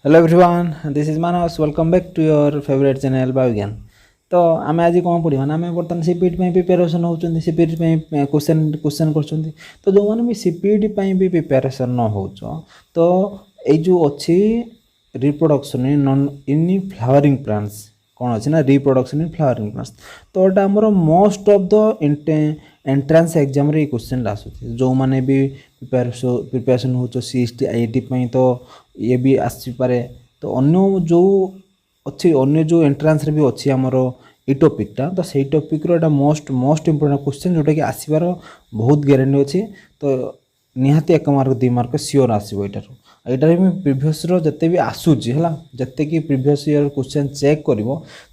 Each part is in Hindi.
Hello everyone, this is Manas. Welcome back to your favourite channel Biogyan. तो आम आज कौन पढ़ा ना आम बर्तमान सीपीटी प्रिपेरेसन होती सीपीटी क्वेश्चन क्वेश्चन कर। तो जो मैंने भी सीपीटी भी प्रिपेरेसन न हो तो यो अच्छी रिप्रोडक्शन नन इन फ्लावरिंग प्लांट्स कौन अच्छी ना रिप्रोडक्शन इन फ्लावरिंग प्लांट्स। तो यहाँ आमर most of the entrance exam रे क्वेश्चन आसूँ जो मैंने भी प्रिपेरेसन हो सीएसटी आईआईटी तो ये भी आसपे। तो अन्य जो अच्छी अन्य जो एंट्रांस रे भी अच्छी आमर ये टॉपिकटा तो सही टॉपिक रो मोस्ट मोस्ट इंपोर्टेंट क्वेश्चन जोटा कि आसबार बहुत गारंटी अच्छी। तो निहाती 1 मार्क 2 मार्क सियोर आसो यहाँ भी प्रिवियस जिते भी आसूची है जिते कि प्रिवियस ईयर क्वेश्चन चेक कर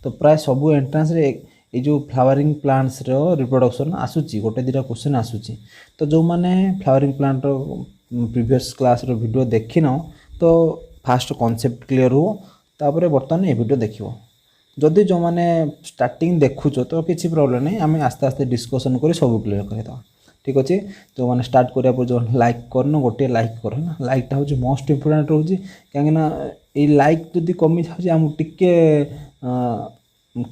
तो प्राय सब एंट्रांस रे ये जो फ्लावरिंग प्लांट्स रिप्रोडक्शन आसूची गोटे 2टा क्वेश्चन आसूची। तो जो मैंने flowering plant previous class video देखी न तो फास्ट कॉन्सेप्ट क्लियर हो तापर बर्तमान ये वीडियो देखियो। जदि जो मैंने स्टार्टिंग देखुच तो किसी प्रॉब्लम नहीं, आम आस्ते आस्ते डिस्कसन कर सब क्लियर करदे। ठीक अच्छे। जो मैंने स्टार्ट करा जो लाइक करन गोटे लाइक कर ना, लाइकटा हूँ मोस्ट इम्पोर्टाट रोचे कहीं लाइक जदि कमी जाऊँगी आम टिके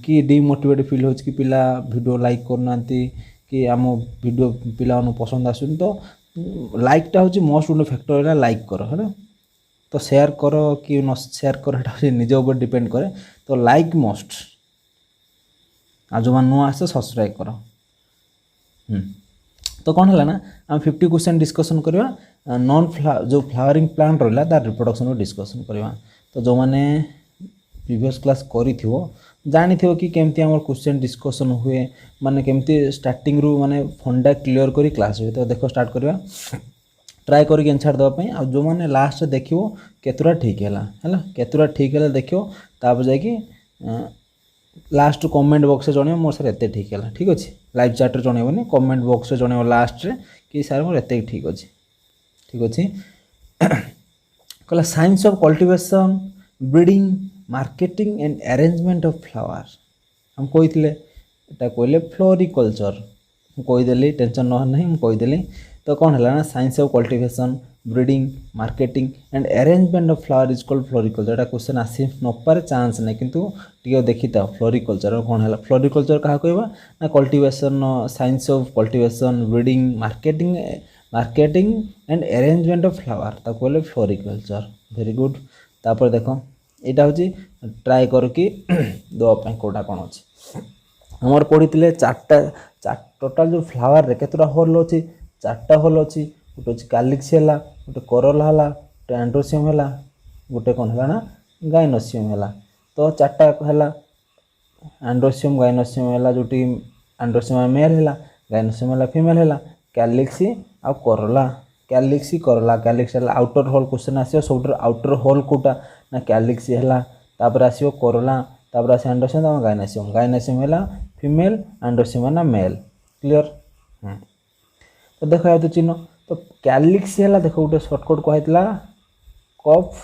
कि डिमोटिवेट फिल हो कि पिला वीडियो लाइक करना कि आम वीडियो पिला पसंद आसुन। तो लाइकटा हूँ मोस्ट गोटे फैक्टर है, लाइक कर है ना। तो शेयर कर कि न शेयर कर निज ऊपर डिपेंड करे। तो लाइक मस्ट आ जो नुआ आसे सब्सक्राइब कर। तो कौन है ना आम 50 क्वेश्चन डिस्कसन करवा नॉन जो फ्लावरिंग प्लांट रहा तार रिप्रोडक्शन डिस्कसन करवा। तो जो मैंने प्रीवियस क्लास करी जानी कि केमती आम क्वेश्चन डिस्कसन हुए माने केमती स्टार्टिंग रु माने फंडा क्लियर करी क्लास हुए। तो देखो स्टार्ट करवा ट्राए करके आंसर देवाई आ जो मैंने लास्ट देखो केतुरा ठीक है केतुरा ठीक है देखो तापर जाकि लास्ट कमेंट बॉक्स जन मोर सर एत ठीक है। ठीक अच्छे लाइव चार्ट जनइबनी कमेंट बॉक्स जन लास्ट रे कि सर मोर एत ठीक अच्छे। ठीक अच्छे। कहला science of cultivation breeding marketing and arrangement of flower हम कही कहले फ्लोरिकल्चर कहीदेली टेंशन ना कहीदेली। तो कौन है ना science of cultivation breeding marketing and arrangement of flower is called floriculture. Etah question आसी नपारे चांस नहीं किंतु टिके देखी था फ्लोरिकल्चर कौन है। फ्लोरिकल्चर क्या कहवा ना cultivation science of cultivation breeding marketing and arrangement of flower ताको कहले फ्लोरिकल्चर। Very good. तापर देखो यहाँ हूँ ट्राए कर कि देवाई कौटा कौन अच्छे आमर पढ़ी चार्टा टोटाल जो फ्लावर रे केतटा होल अच्छी 4टा होल अच्छी गोटे हूँ कालिक्स है गोटे करोला है गोटे एंड्रोसियम है गोटे कौन है ना गाइनोसियम है। तो 4टा है एंड्रोसियम गाइनोसियम है जो एंड्रोसियम मेल है गाइनोसियम है फीमेल है कैलिक्सी आ करोला कैलिक्सी करोला कैलिक्स है आउटर होल क्वेश्चन आसो सब आउटर होल कोटा ना कैलिक्सी है तापर आसो करोला तापर आस एंड्रोसियम गाइनोसियम गाइनोसियम है फीमेल एंड्रोसियम है मेल। क्लियर। तो देखो या तो चिन्ह तो कैलिक्स है देखो गोटे सर्टकट कहला कफ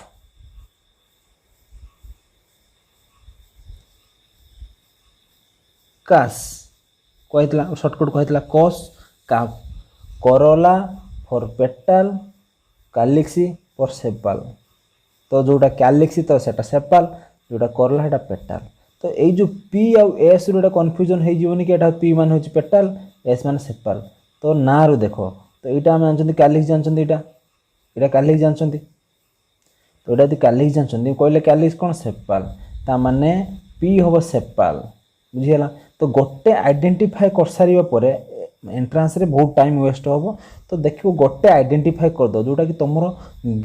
कास कहला सर्टकट कहला कस काफ करोला फॉर पेटाल कैलिक्सी फॉर सेपाल। तो जोटा कैलिक्सी तो सेटा सेपाल जोटा करोला है पेटाल। तो यही जो पी आउ एस रोटा कन्फ्यूजन होनी कि पी मान हूँ पेटाल एस मान सेपाल। तो ना रू देखो तो यहाँ आम जानते कैलिक्स जानते यहाँ कैलिक्स जानते तो यहाँ कैलिक्स जानते कहले कैलिक्स कौन सेपाल ता माने पी हम सेपाल बुझीगला। तो गोटे आइडेंटिफाई कर सारे एंट्रांस रे बहुत टाइम वेस्ट हम। तो देखो गोटे आइडेंटिफाई करदो जोटा कि तुम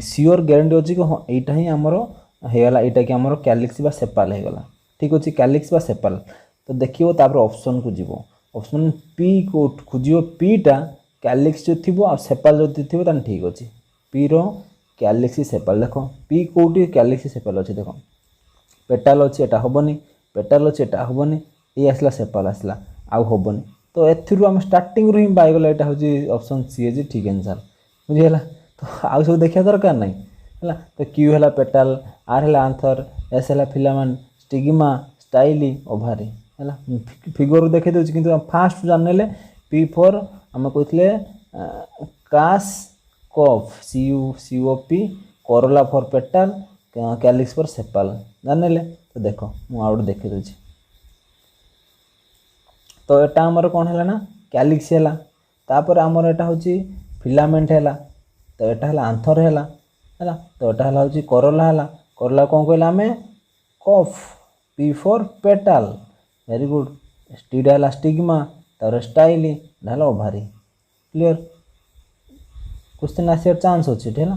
सियोर गारंटी अच्छी कि हाँ यहाँ ही आमर होगा यहाँ कि आमर कैलिक्स बा सेपाल होगा। ठीक अच्छे कैलिक्स बा सेपाल। तो देखिए तापर ऑप्शन को जीवो ऑप्शन पी को खोज पीटा कैलिक्स जो थी आ सेपाल जो थी तो ठीक अच्छे पी रो कैलिक्स सेपाल देख पी कौटी कैलिक्स सेपाल अच्छे देख पेटाल अच्छे एटा हेनी पेटाल अच्छे एटा हेनी ये आसला सेपाल आसला आउ हेनी। तो एथुरु आम स्टार्टिंग रू ही पाइगला यहाँ हूँ ऑप्शन सी है ठीक आंसर बुझीगला। तो आउ सब देखा दरकार नहीं है। तो क्यू है पेटाल आर है आंथर एस है फिलामेंट स्टिग्मा स्टाइली ओभारी है फिगर देखे दूसरी किंतु फास्ट जान पी फोर आम कहते कास कफ C U P corolla for petal calyx पर सेपाल जानिले। तो देख मु आउट देखि दउछि। तो एटा हमर कोन हैला ना कैलिक्स हैला। तापर हमर एटा होछि फिलामेंट हैला। तो एटा हैला आंथर हैला हैला। तो एटा हैला होछि कोरोला हैला। कोरोला कोन कहला हमें कफ। P for petal. Very good. स्टिड हैला स्टिग्मा। तापर स्टाइली हैला ओभारी। क्लियर। क्वेश्चन आसियर चांस अछि हैला।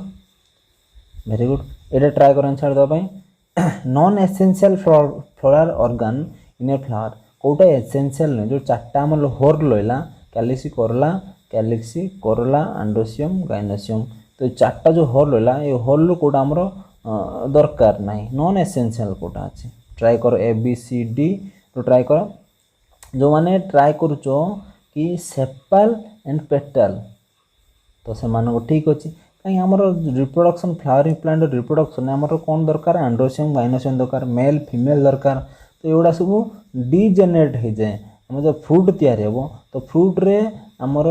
Very good. एटा ट्राई करन छाड़ दो पई। Non essential floral organ in a flower कोटा एसेंशियल नै जो चारटा हम होर लइला calyx corolla calyx corolla androecium gynoecium. तो चारटा जो होर लइला ए होर कोटा हमरो दरकार नाही नॉन एसेंशियल कोटा अछि। ट्राई करो ए बी सी डी। तो ट्राई करो जो माने ट्राई करूचो कि सेपाल एंड पेटल। तो से मान को ठीक अछि कहीं हमर रिप्रोडक्शन फ्लावरिंग प्लांट रिप्रोडक्शन हमर कोन दरकार एंडोसियम गाइनोसियम दरकार मेल फीमेल दरकार। तो एडा सब डीजेनेरेट हो जाए हम जो फ्रूट तैयारी हेबो। तो फ्रूट रे हमर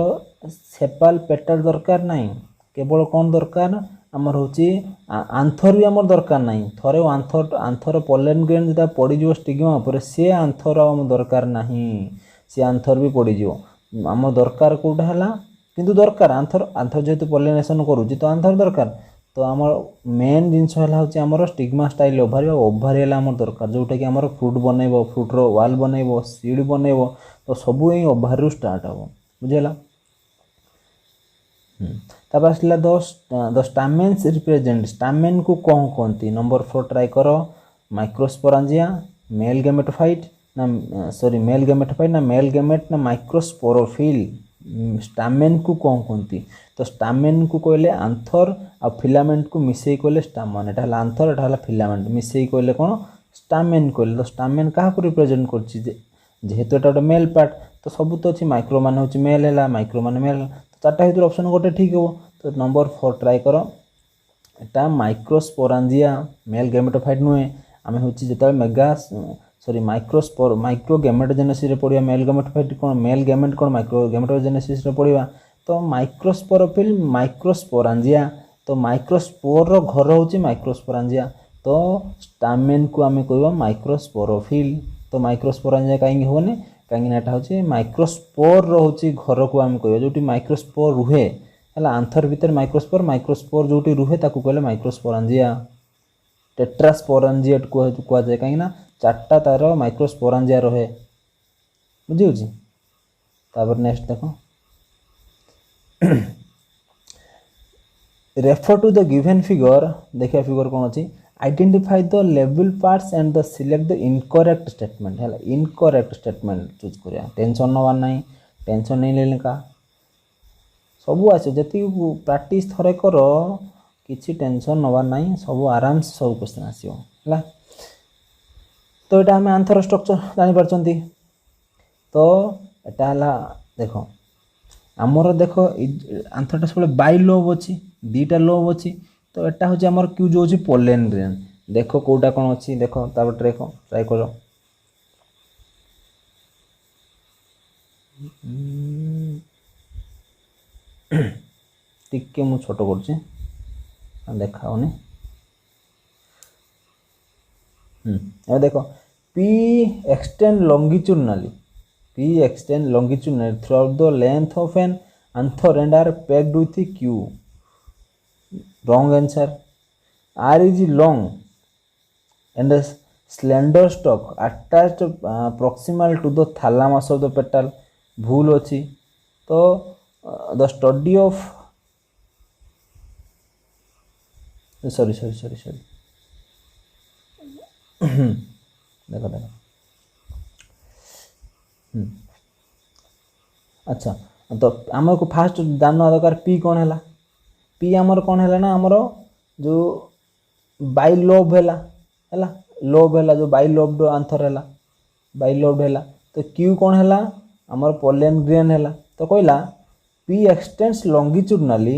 सेपाल पेटल दरकार नाही केवल कोन दरकार हमर होची आंथर भी हमर दरकार नाही। थरे आंथर पोलन ग्रेन जदा पड़ी जो स्टिग्मा ऊपर से आंथर हम दरकार नाही से आंथर भी पड़ी जो हम दरकार कोटा हला किंतु दरकार आंथर जेतु पोलिनेशन करूची तो आंथर दरकार। तो हमर मेन जिंस हला होची हमर स्टिग्मा स्टाइल ओभारी ओभारी हला हमर दरकार जोटा कि हमर फ्रूट बनेबो फ्रूट रो वाल बनेबो सीड बनेबो। तो सब एई ओभारी रो स्टार्ट हबो बुझेला। तब आसला द स्टामेन्स रिप्रेजेंट स्टामेन को कौन कहती। नंबर 4 ट्राई करो माइक्रोस्पोरांजिया मेल गैमेटोफाइट ना सॉरी मेल गैमेटोफाइट ना मेल गैमेट ना माइक्रोस्पोरोफिल। स्टामेन को कौन कहती। तो स्टामेन को कहले आंथर आ फिलामेंट को मिसई कहले स्टामन। एटा हला आंथर एटा हला फिलामेंट मिसई कहले कोन स्टामेन कहले। तो स्टामेन काहा को रिप्रेजेंट करछि जेहेतु एटा गोटे मेल पार्ट। तो सब तो अछि माइक्रो मान होछि मेल हैला माइक्रो मान मेल। चारटा हितर ऑप्शन गोटे ठीक हो। तो नंबर 4 ट्राई करो एटा माइक्रोस्पोरांजिया मेल गैमेटोफाइट नुहे आम हूँ जो मेगा सॉरी माइक्रो गैमेटोजेनेसिस रे पढ़िया मेल गैमेटोफाइट कौन मेल गैमेट कौन माइक्रो गैमेटोजेनेसिस रे पढ़िया। तो माइक्रोस्पोरोफिल माइक्रोस्पोरांजिया। तो माइक्रोस्पोर रो घर होची माइक्रोस्पोरांजिया। तो स्टामेन को आम कहबा माइक्रोस्पोरोफिल। तो माइक्रोस्पोरांजिया कहीं होने कहीं एटा होची माइक्रोस्पोर रो होची घर को आम कहबा जोटी माइक्रोस्पोर रुहे हला आंथर भीतर माइक्रोस्पोर जोटी रुहे ताकू कहले माइक्रोस्पोरांजिया। टेट्रास्पोरांजिएट को जाए कहीं ना चारटा तार माइक्रोस्पोरांजिया रहे बुझी होची। तापर नेक्स्ट देखो refer to the given figure. देखिए फिगर कौन अच्छी आइडेंटिफाई द लेवल parts and the select the incorrect statement है इनकरेक्ट स्टेटमेंट चूज करिया। टेंशन नवार नहीं टेंशन नहीं लेने का सब आस जी प्रैक्टिस थरे कर किसी टेंशन नवार नहीं सब आराम से सब क्वेश्चन आसो है। तो यहाँ आम आंथर स्ट्रक्चर जानीपार। तो यहाँ देख आमर देख आंथरटा सब बाई लोब अच्छी दीटा लोब अच्छी। तो यहाँ हूँ आमर क्यू जो पोलेन ग्रेन देख कौटा कौन अच्छी देख ट्राई कर टिके मु छोट कर देखाओनी। देख P extend longitudinally throughout the length of an anther and are packed with Q. Wrong answer. R is long and slender stalk attached proximal to the thalamus of the petal. भूल अच्छी। तो द स्टडी ऑफ सॉरी देखो अच्छा। तो आम को फास्ट जानना दरकार पी कौन है पी आमर कौन है ना आमर जो बाई लोब है लोब है जो बाई लोब्ड आंथर है बाई लोब्ड है। तो क्यू कौन है आमर पोलेन ग्रेन है। तो कहला P extends longitudinally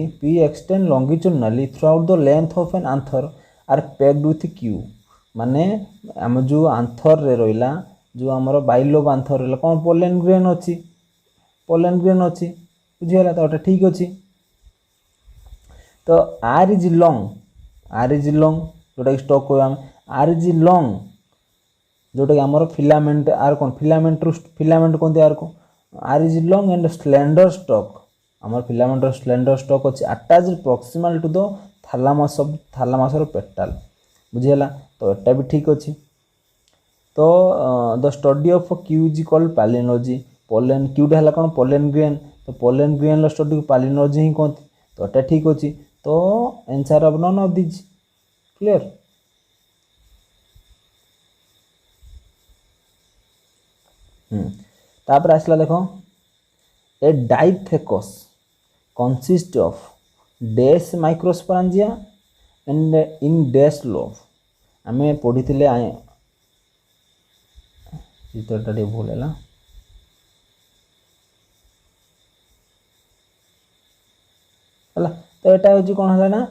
throughout the length of an anther are packed with Q. माने आम जो आंथर रे रहिला जो आमर बाई लोब आंथर रहा कौन पोलेन ग्रेन अच्छी बुझीगला। तो ठीक अच्छी। तो आर इज लॉन्ग जोटा कि स्टॉक कहवा आम आर इज लॉन्ग जोटा कि आमर फिलामेंट आर कौन फिलामेंट कहते आर को R is long and slender stalk आमर फिलामेंट स्लेंडर स्टॉक अच्छे अटैच प्रॉक्सिमल टू द थालामासर पेटाल बुझीगला तो एटा भी ठीक अच्छे तो the study of Q is called palynology pollen क्यूटा है कौन पोलेन ग्रेन तो पोलेन ग्रेन स्टडी को पैलिनोलॉजी ही कहते तो एटा ठीक अच्छे तो answer of none of this clear तापर आसला देखो ए dithecous consist of dash microsporangia and in dash lobe आम पढ़ी चित्रटा टे भूल है तो यहाँ हूँ कौन है ना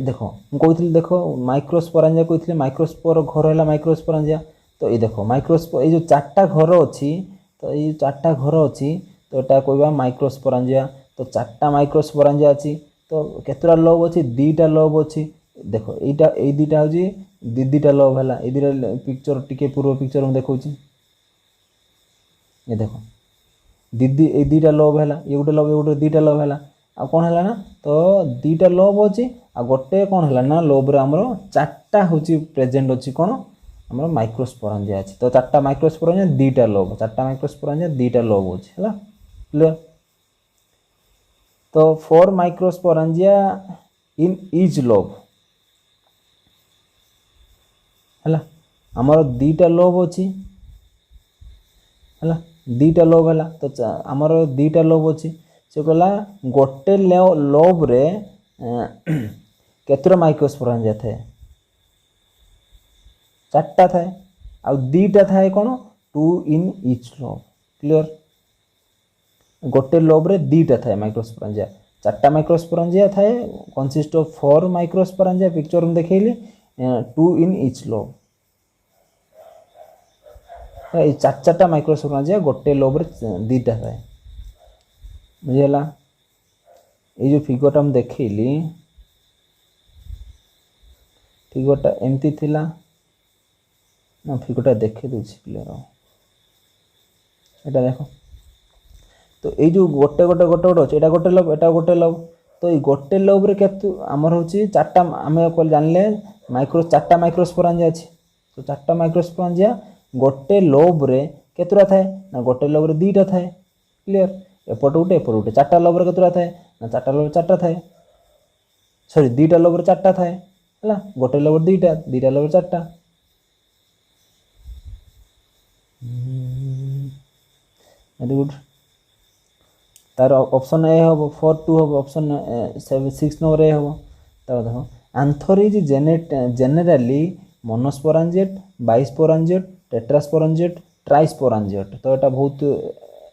देखो मुझे देखो माइक्रोस्पोरांजिया कहते माइक्रोस्पोर घर है माइक्रोस्पोरांजिया तो ये देखो माइक्रोस्पोर ये चार्टा घर अच्छी तो ये चार्टा घर अच्छी तो यहाँ कहवा माइक्रोस्पोरांजिया तो चार्टा माइक्रोस्पोरांजिया अच्छी तो केतटा लोब अच्छी दीटा लोब अच्छी देखो यही दीटा हूँ दीटा लोब है ये दीटा पिक्चर टी पूर्व पिक्चर में देखा ये देखो दीदी ये दीटा लोब है ये गोटे लोब ये गोटे दीटा लोब है आ कौन है ना तो दीटा लोब अच्छी आ गोटे कौन है ना लोब्रे आमर चार्टा हूँ प्रेजेंट अच्छी कौन आमर माइक्रोस्पोरांजिया अच्छी तो चार्टा माइक्रोस्पोरांजिया दीटा लोब चार्टा माइक्रोस्पोरांजिया दीटा लोब अच्छी है क्लियर तो 4 माइक्रोस्पोरांजिया इन ईच लोब है आमर दीटा लोब अच्छी है दीटा लोब है तो आमर दीटा लोब अच्छी से कहला गोटे लोब रे केतरा माइक्रोस्पोरांजिया थाए चार्टा थाए आ दीटा थाए कौन 2 इन ईच लोब क्लियर गोटे लोब रे दीटा थाए माइक्रोस्पोरांजिया चार्टा माइक्रोस्पोरांजिया थाए कंसिस्ट ऑफ 4 माइक्रोस्पोरांजिया पिक्चर में देखैली 2 इन ईच लोब ये चार्टा माइक्रोस्पोरांजिया गोटे लोब रे दीटा थाए बुझीगला ये जो फिगरटा हम देखली फिगरटा एमती थिला ना फिगरटा देखे दूसरी क्लियर एटा देखो तो ये जो गोटे गोटे गोटे गोटे अच्छे गोटे लोब एटा गोटे लोब तो ये गोटे लोब रे केतु आमर हूँ चार्टा आम जानले माइक्रो चार्टा माइक्रोस्पोरांजिया अच्छी तो चार्टा माइक्रोस्पोरांजिया गोटे लोब रे केतुरा थाए ना गोटे लोब रे दीटा थाए क्लियर एपट गोटे एपट गोटे चार्टा लोब रे केतुरा थाए ना चार्टा लोब चार्टा थाए सॉरी दीटा लोब रे चार्टा थाए है गोटे लोब दीटा दीटा लोब चार्टा वेरी गुड तार ऑप्शन ए हम 4 2 हम ऑप्शन 6 नंबर ए हम तब देखो आंथर इज जेनेराली मोनोस्पोरांजिएट बाइस्पोरांजिएट टेट्रास्पोरांजिएट ट्राइस्पोरांजिएट तो यहाँ बहुत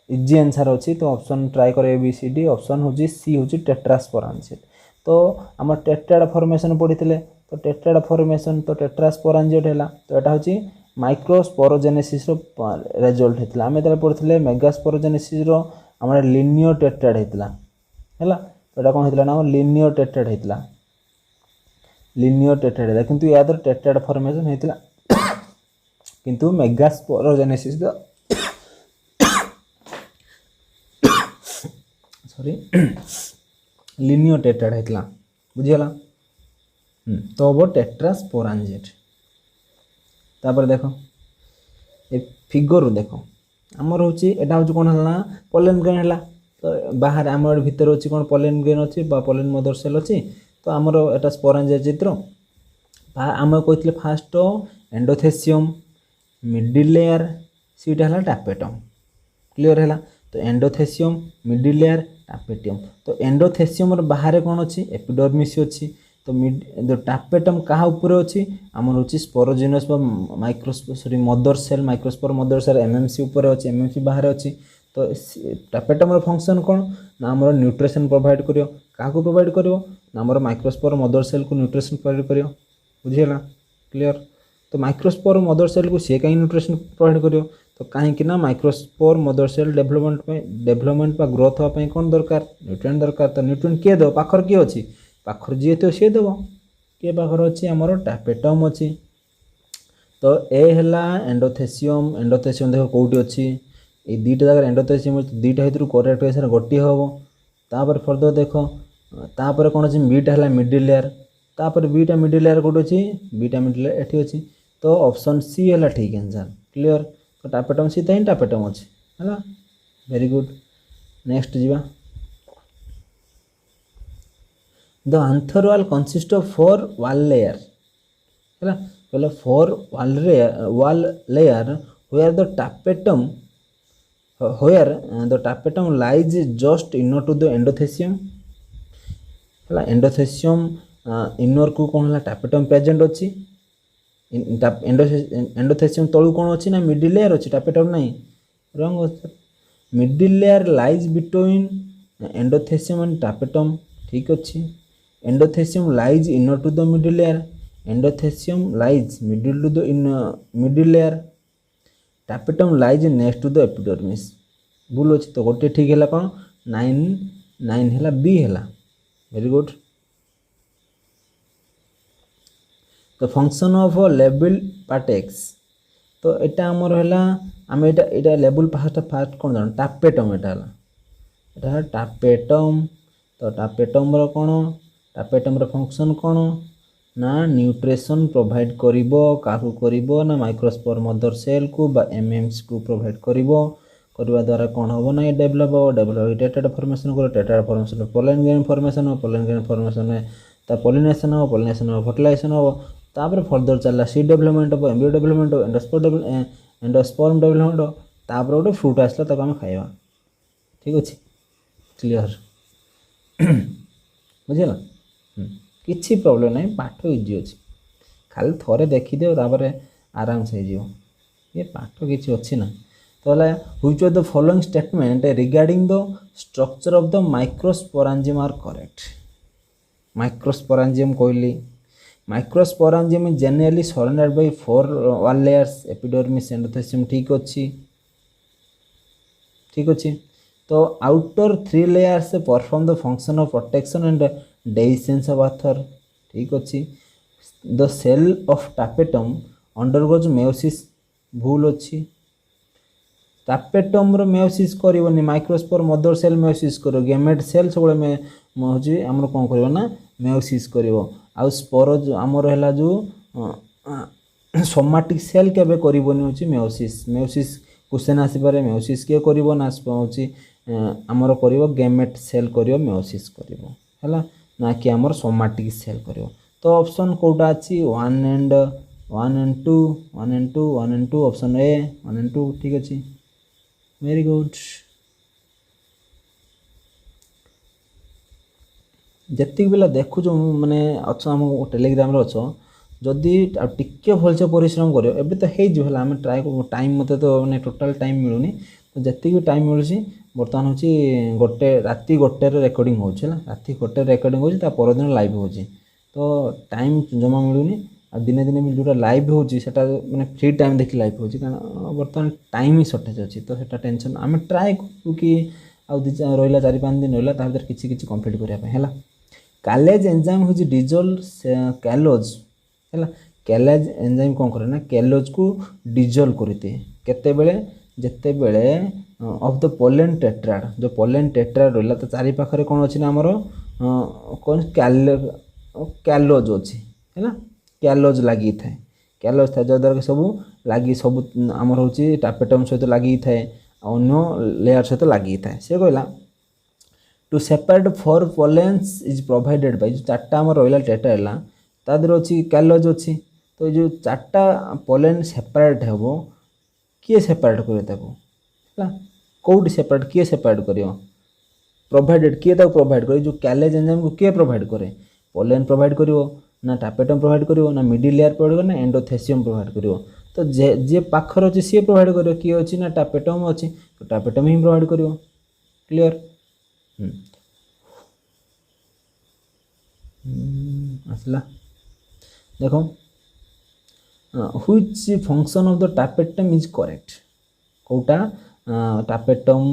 इजी आंसर अच्छी तो ऑप्शन ट्राई कर ABCD ऑप्शन हूँ सी हूँ टेट्रास्पोरांजिएट तो आम टेट्राड फॉर्मेशन पढ़ी तो टेट्राड फॉर्मेशन तो टेट्रास्पोरांजिएट है तो यहाँ हूँ माइक्रोस्पोरोजेनेसिस रिजल्ट होता आम जो पढ़ते मेगास्पोरोजेनेसिस आम लिनियर टेट्राड होता है तो यहाँ कौन होता ना लिनियर टेट्राड होता लिनियर टेट्राड होता किंतु या टेट्राड फॉर्मेशन होता किंतु मेगास्पोरोजेनेसिस सॉरी लिनियर टेट्राड होता बुझीगला तो हम टेट्रास्पोरांजिएट तापर देखो ए फिगर देखो आमर हूँ यहाँ हूँ कौन है ना पोलेन ग्रेन है तो बाहर आम भितर अच्छी कौन पोलेन ग्रेन अच्छी पोलेन मदर सेल अच्छी तो आमर एटा स्पोरांजिया चित्र आम कहते फास्ट एंडोथेसियम मिडिल लेयर सीटा है टापेटम क्लियर है तो एंडोथेसियम मिडिल लेयर टापेटियम तो एंडोथेसियम बाहर कौन अच्छी एपिडर्मिस अच्छी तो जो टापेटम क्या ऊपर अच्छी आमर हूँ sporogenous sorry mother cell microspore mother cell MMC ऊपर अच्छी MMC बाहर अच्छी तो टापेटम फंक्शन कौन ना आमर न्यूट्रिशन प्रोवाइड करियो क्या प्रोवाइड करियो ना आमर माइक्रोस्पोर मदर सेल को न्यूट्रिशन प्रोवाइड करियो बुझीगला क्लियर तो माइक्रोस्पोर मदर सेल को सी कहीं न्यूट्रिशन प्रोवाइड करियो तो कहीं ना microspore mother cell development growth हाँपाई कौन दरकार न्यूट्रिएंट दरकार तो न्यूट्रिएंट किए देव पाखर किए अच्छी पाखर जी तो सी देव किए पाखर अच्छी आमर टापेटम अच्छी तो ए है एंडोथेसियम एंडोथेसियम देख कौटी अच्छी ये दुईटा जगह एंडोथेसियम दुईटा भर करेक्ट है गोटे हम तापर फर्दर देख तापर कौन अच्छी बीटा है मिडिल लेयर तापर बीटा मिडिल लेयर कौट अच्छी बीटा मिडिल लेयर एठी अच्छी तो ऑप्शन सी है ठीक आंसर क्लियर तो टापेटम सी तो ही टापेटम अच्छी है वेरी गुड नेक्स्ट जीवा द आंथर वाल कंसिस्ट ऑफ 4 वाल लेयर है कहले 4 वाल layer where the tapetum lies just inner to the endothelium है एंडोथेसियम इनर को कौन है टापेटम प्रेजेंट अच्छी एंडोथेसियम तलू कौन अच्छी ना मिडिल लेयर अच्छी टापेटम नहीं रंग middle layer lies between endothecium and tapetum ठीक अच्छी endothecium lies inner to the middle layer endothecium lies middle to the middle layer tapetum lies next to the epidermis भूल अच्छी तो गोटे ठीक है कौन 9 है बी है very good the function of label part x तो यहाँ आमर है आम यहाँ लेबल फास्ट कौन जान टापेटम यहाँ टापेटम तो टापेटम कौन टापेटम फंक्शन कौन ना न्यूट्रिशन प्रोवाइड करिबो काहू करिबो ना माइक्रोस्पोर मदर सेल को बा एमएम्स को प्रोवाइड करिबो करवा द्वारा कौन हम ना डेभलप टेट्राड फॉर्मेशन करो tetrad formation pollen grain formation हो पोलन ग्रेन फॉर्मेशन में ता पोलिनेशन हो पोलिनेशन हो फर्टिलाइजेशन हो तापर फर्दर चलला सीड डेवलपमेंट हो एम्ब्रियो डेवलपमेंट हो एंडोस्पर्म डेवलपमेंट हो तापर गोटे फ्रूट आसला ताको हम खाइबा ठीक अच्छे क्लियर बुझेला किसी प्रॉब्लम नहीं पाठ इजी अच्छे खाली थोड़े देखीदे तापर आराम से ये पाठ किसी अच्छी ना तो which of the following statement regarding the structure of the microsporangium are correct microsporangium कहली microsporangium is generally surrounded by 4 wall layers epidermis endothelium ठीक अच्छी तो outer 3 layers perform the function of protection and dehiscence of anther ठीक अच्छी the cell of tapetum undergoes meiosis भूल अच्छी टापेटम मेयोसिस करनी माइक्रोस्पोर मदर सेल मेयोसिस कर गेमेट सेल सब हूँ आम कौन कर ना मेयोसिस कर आउ स्पोर आमर है जो सोमाटिक सेल केबे करबनी होची मेयोसिस क्वेश्चन आसीपारे मेयोसिस किए करबो ना होची आमर करबो गेमेट सेल करबो मेयोसिस करबो हैला ना कि आमर सोमाटिक सेल करबो तो ऑप्शन कोटा अछि 1 एंड 2 ऑप्शन ए 1 एंड 2 ठीक अछि वेरी गुड जति पिला देखु माने अच्छा आम टेलीग्राम रे अच्छो जदि टिके भलसे परिश्रम करियो एबे तो हे जो हला हम ट्राई टाइम मते तो माने टोटल टाइम मिलुनी तो जति भी टाइम मिलुची बर्तमान होची गोटे राति गोटे रेकॉर्डिंग होची राति गोटे रेकॉर्डिंग होची ता पर दिन लाइव होची तो टाइम जमा मिलुनी आ दिने दिने भी जोटा लाइव होची सेटा माने फ्री टाइम देखि लाइव होची कारण बर्तमान टाइम ही शॉर्टेज अछि तो सेटा टेंशन आम ट्राई करू कि आ रहिला 4-5 दिन रहिला ता भीतर किछि किछि कंप्लीट करिया पे हैला कैलेज एंजाइम हूँ डिजोल्व कैलोज है कैलेज एंजाइम कौन करे ना कैलोज को डिजोल्व करते केते बेले जेते बेले ऑफ द पोलेन टेट्राड जो पोलेन टेट्राड रहा तो चारि पाखरे कौन अच्छी ना आमर कौन कैलोज अच्छी है कैलोज लगी थाए कैलोज था जद्वारा कि सब लगी सब आमर हूँ टापेटम सहित लगी थाए अन्य लेयर सहित लगी थाए से कहला to separate 4 pollens is provided by जो 4टा आम रहा टेट्रा है तादर अच्छी कैलोज अच्छी तो जो 4टा पोलेन सेपरेट हे किए सेपरेट करे कौटी सेपरेट किए सेपरेट कर प्रोवाइडेड किए प्रोवाइड करे जो कैलेज एंजाइम को किए प्रोवाइड करे पोलेन प्रोवाइड करिवो ना टापेटम प्रोवाइड करिवो ना मिडिल लेयर प्रोवाइड करिवो ना एंडोथेसियम प्रोवाइड करिवो तो जे पाखर अच्छी सी प्रोवाइड करिवो किए अच्छी ना टापेटम अच्छी तो टापेटम ही प्रोवाइड करिवो क्लियर आसला देखो which function of the tapetum is correct कोटा टापेटम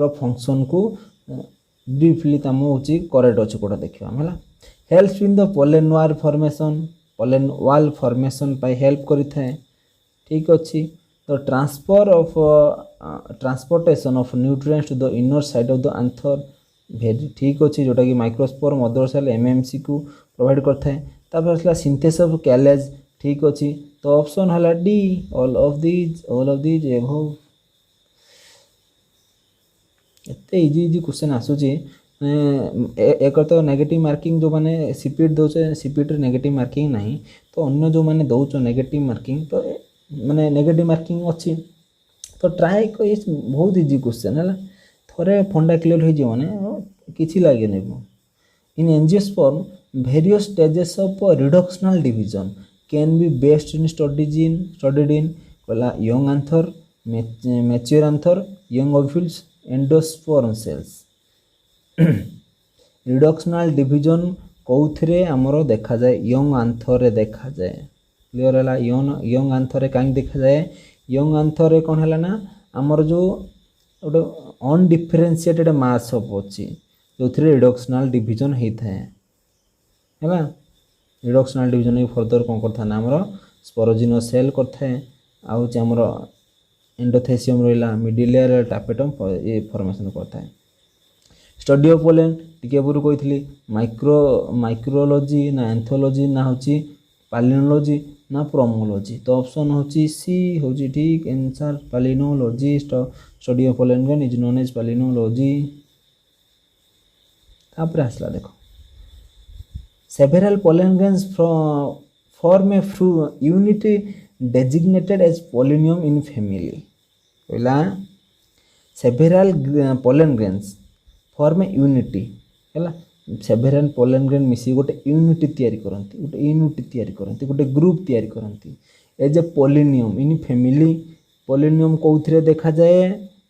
रो फंक्शन को ब्रीफली तम होची करेक्ट अछि कोटा देखिबा हमरा helps in the pollen wall formation pollen wall formation पाई हेल्प करिथाए ठीक अच्छी तो transportation of nutrients to the inner side of the anther very ठीक अच्छी जोटा कि माइक्रोस्पोर मदर सेल एमएमसी को प्रोवाइड करता है तापर आसला सिंथेसिस ऑफ कैलेज ठीक अच्छी तो ऑप्शन हला D all of these above एते इजी क्वेश्चन आसुची एक तो नेगेटिव मार्किंग जो माने सीपीट दौचे सीपीट नेगेटिव मार्किंग नहीं तो अन्य जो माने दौच नेगेटिव मार्किंग तो माने नेगेटिव मार्किंग अच्छी तो ट्राए बहुत इजी क्वेश्चन है थोड़े फंडा क्लियर हो जाए माने किसी लगे नहीं in angiosperm various stages of reductional division can be best in studied in कहला young anther mature anther young ovules endosperm cells reductional division कौथिरे आमर देखा जाए यंग आंथर रे देखा जाए क्लियर है यंग आंथर रे कहीं देखा जाए यंग आंथर रे कौन है ना आमर जो गोटे अनडिफरेन्शिएटेड मास ऑफ अच्छी जो रिडक्शनल डिवीजन होता है रिडक्शनल डिवीजन फर्दर कौन करता है ना आमर स्पोरोजिनो सेल करता है आमर एंडोथेसियम रहा मिडिलियर टापेटम ये फॉर्मेशन करता है स्टडी ऑफ पोलेन टिके पूर्व कही माइक्रोलॉजी ना एंथोलॉजी ना होची पालिनोलॉजी ना प्रोमोलॉजी तो ऑप्शन होची सी होची ठीक answer palynology study of pollen grain is known as palynology तापर आसला देखो several pollen grains form a फ्रू unit designated as pollinium in family कहला several pollen grains form a unity है सेवेरल पोलेन ग्रेन मिसी गोटे यूनिटी तैयारी करती गोटे ग्रुप तैयारी करती as a pollinium in family pollinium कौथिरे देखा जाए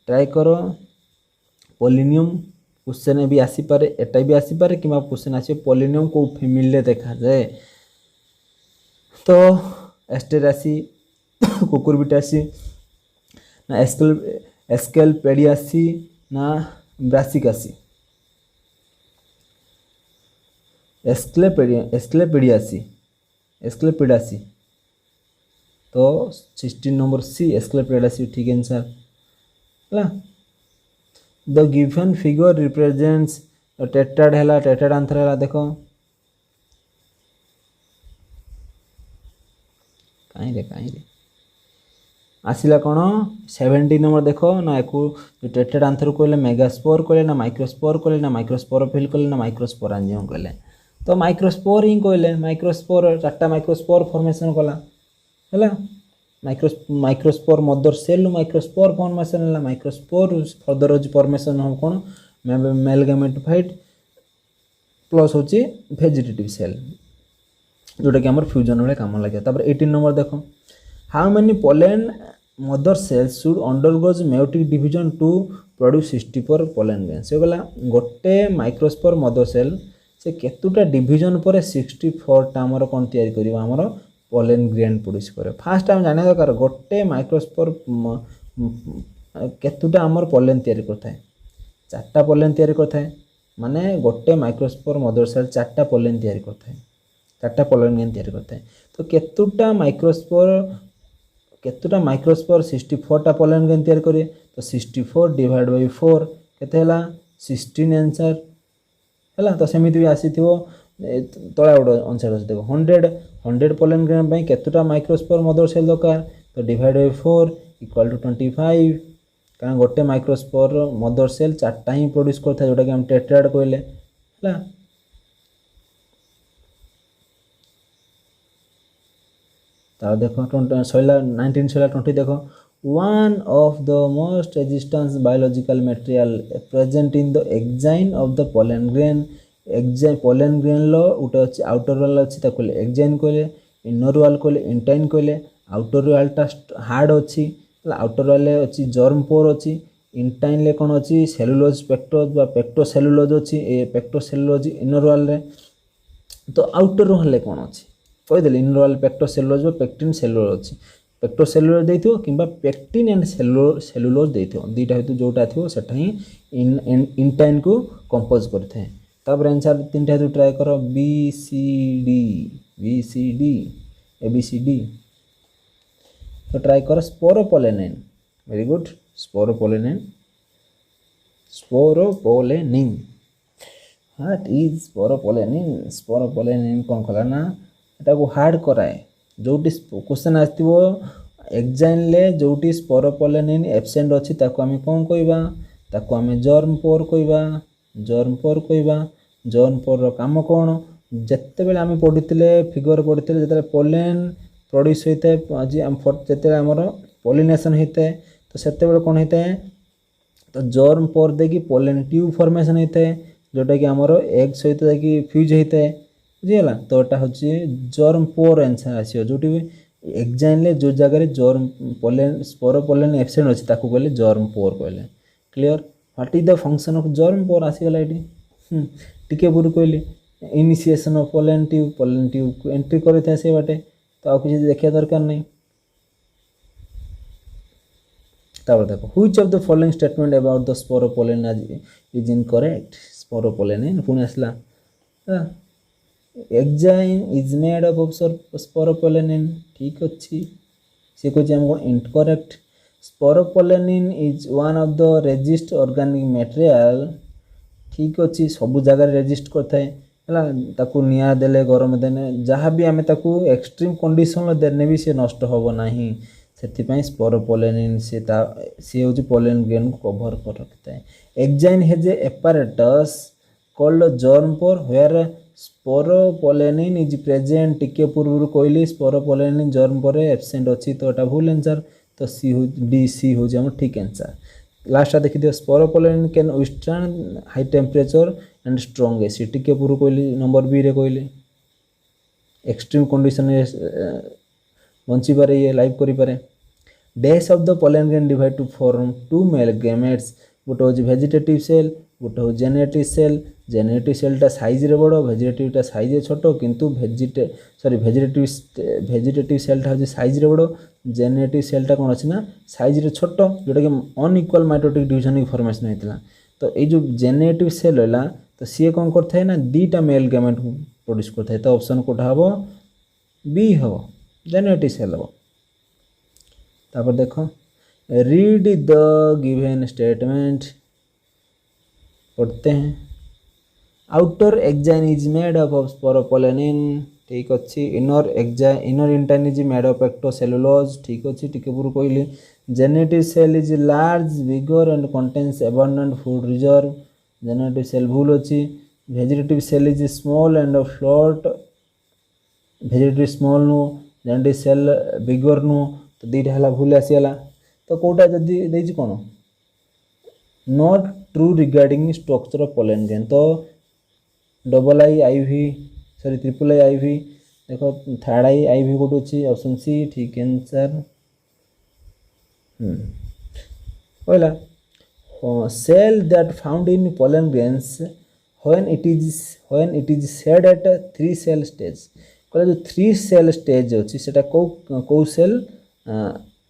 ट्राई करो पोलिनियम क्वेश्चन भी आसीपे एटा भी आसीपे कि क्वेश्चन आस पोलिनियम कौ फैमिली देखा जाए तो एस्टेरासी कुकुरबिटासी ना एस्केलपेडियासी ना ब्रासिकासी एस्क्लेपिडासी तो 16 नंबर सी एस्क्लेपिडासी ठीक आंसर है the given figure represents tetrad है टेट्राड आंसर है देखो कहीं रे आसला कौन 17 नंबर देखो ना एक टेट्राड आंसर कहले मेगास्पोर कहले ना माइक्रोस्पोर कहले ना माइक्रोस्पोरोफिल कहले ना माइक्रोस्पोरांजियम कहले तो माइक्रोस्पोर ही कहले माइक्रोस्पोर 4टा माइक्रोस्पोर फॉर्मेशन कला है microspore mother cell microspore formation है माइक्रोस्पोर फर्दर हो फॉर्मेशन हम कौन मेलगामेटोफाइट प्लस हूँ वेजिटेटिव सेल जोटा कि आम फ्यूजन भाई कम लगे 18 नंबर देखो how many pollen mother cells should undergoes meiotic division to produce 64 pollen grains से गला गोटे माइक्रोस्पोर मदर सेल से केतुटा डिवीजन पर 64टा आमर कौन तैयारी करिबा आमर पोलेन ग्रेन प्रोड्यूस करे फास्ट आम जाना दरकार गोटे माइक्रोस्पोर केतुटा आमर पोलेन तैयारी करता है 4टा पोलेन तैयारी करता है माने गोटे माइक्रोस्पोर मदर सेल 4टा पोलेन तैयारी करता है 4टा पोलेन ग्रेन तैयारी करता है तो केतुटा माइक्रोस्पोर 64टा पोलेन ग्रेन तैयारी करे तो 64 डिवाइड बाय 4 केते हला 16 आंसर है तो सेमिति भी आसी थो तला गोटे आंसर अच्छे देखो 100 पोलेन ग्रेन पे केतुटा माइक्रोस्पोर मदर सेल दरकार तो डिवाइड बाय 4 इक्वल टू 25 कारण गोटे माइक्रोस्पोर मदर सेल 4टा ही प्रोड्यूस करता है जोटा कि हम टेट्राड कहले है तार देखो 19 सैला 20 देखो one of the most resistance biological material present in the exine of the pollen grain pollen grain लो उटे अच्छे आउटर वाल अच्छी कहले एक्जाइन कहले इनर वाल कहले इंटाइन कहले आउटर वालटा हार्ड अच्छी आउटर वाले अच्छी जर्म पोर अच्छी इंटाइन ले कौन अच्छी सेलुलोज पेक्टोज पेक्टोसेलुलोज अच्छी पेक्टोसेलुलोज इनर वाल रे तो आउटर वाले कौन अच्छी कहीदेली इनर वाल पेक्टोसेलुलोज पेक्टिन सेलुलोज अच्छी पेक्टोसेलुलोज देथियो किंबा पेक्टिन एंड सेलुलोज देथियो दुईटा हेतु जोटा थियो सेटा ही इंटाइन को कंपोज करथे तापर आंसर तीनटा हेतु ट्राई कर B C D A B C D तो ट्राई कर sporopollenin very good sporopollenin what is sporopollenin कौन कला ना एटा को हार्ड कराए जोटी क्वेश्चन आसथिबो एग्जाम ले जोटी स्पोरोपोलेनिन एब्सेंट अछि ताको आमे कोन कहबा ताको आमे जर्म पोर कहबा जर्म पोर रो काम कोन जत्ते बेले आमे पढितले फिगर पढितले जते पोलेन प्रोड्यूस होइते आज हम जते हमर पोलिनेशन होइते तो सेते बेले कोन होइते तो जर्म पोर देकी पोलेन ट्यूब फॉर्मेशन होइते जोटा कि हमर एग सहित कि फ्यूज होइते बुझिला तो एटा होची जर्म पोर आंसर आसीयो जोटी एग्जाम ले जो जगह जर्म पोलेन स्पोरोपोलेन एब्सेंट अछि ताको कहले जर्म पोर कहले clear what is the function of germ pore आसी गला एटी टिके पूर्व कहले इनिशिएशन ऑफ पोलेन ट्यूब को एंट्री करे था से बाटे तो आ किसी देखिया दरकार नहीं तापर देखो which of the following statement about the sporopollen is incorrect sporopollen पुणी आसला exine is made up of sporopollenin ठीक अच्छी से कुछ हमको incorrect sporopollenin is one of the resist organic material ठीक अच्छी सब जगह रेजिस्ट करता है ताकू निया देले गरम देने जहाँ भी आमे ताकू एक्सट्रीम कंडीशन देने भी से नष्ट होबो नाही से स्पोरोपोलेनिन से होची पोलेन ग्रेन को कवर कर रखता है exine has a apparatus called germ pore where sporopollenin is present टिके पूर्व कहली स्पोरोपोलेनिन जर्म पोर एब्सेंट अच्छी तो एटा भूल आंसर तो सी डी सी हो हम ठीक आंसर लास्ट देखि दियो sporopollenin can withstand high temperature and strong acid टिके पूर्व कहली नंबर बी रे कहली एक्सट्रीम कंडीशन बंची पारे ये लाइव करि पारे dash of the pollen grain divide to form two male gametes गोटे हो वेजिटेटिव सेल गोटे हो जेनेटिव सेलटा साइज रे बड़ वेजिटेटिवटा साइज छोट किंतु वेजिटेटिव सेलटा हो साइज रे बड़ जेनेटिव सेलटा कौन अच्छी ना साइज रे छोट जोटा कि अनइक्वाल माइटोटिक डिविजन की फॉर्मेशन होता तो ये जो जेनेटिव सेल है तो सी कौन करता है ना दीटा मेल गैमेट को प्रोड्यूस करता है तो ऑप्शन कोटा हम बी हम जेनेटिव सेल हम तापर देखो रीड द गिवन स्टेटमेंट पढ़ते हैं outer exine is made up of sporopollenin ठीक अच्छी inner intine is made up ectocellulose ठीक अच्छी टिके पूर्व कहली generative cell is large bigger and contains abundant food reserve generative cell भूल अच्छी vegetative cell is small and float vegetative small नु जेनेटिव सेल बिगर नु तो दीटा है भूल आसीगला तो कौटा जदि देछि कोन not true regarding structure of pollen grain तो double I I V sorry triple I V देखो थर्ड आई वी कोट अच्छी ऑप्शन सी ठीक आंसर पहला cell that found in pollen grains when it is said at 3 cell stage कहले जो 3 सेल स्टेज अच्छी सेटा को सेल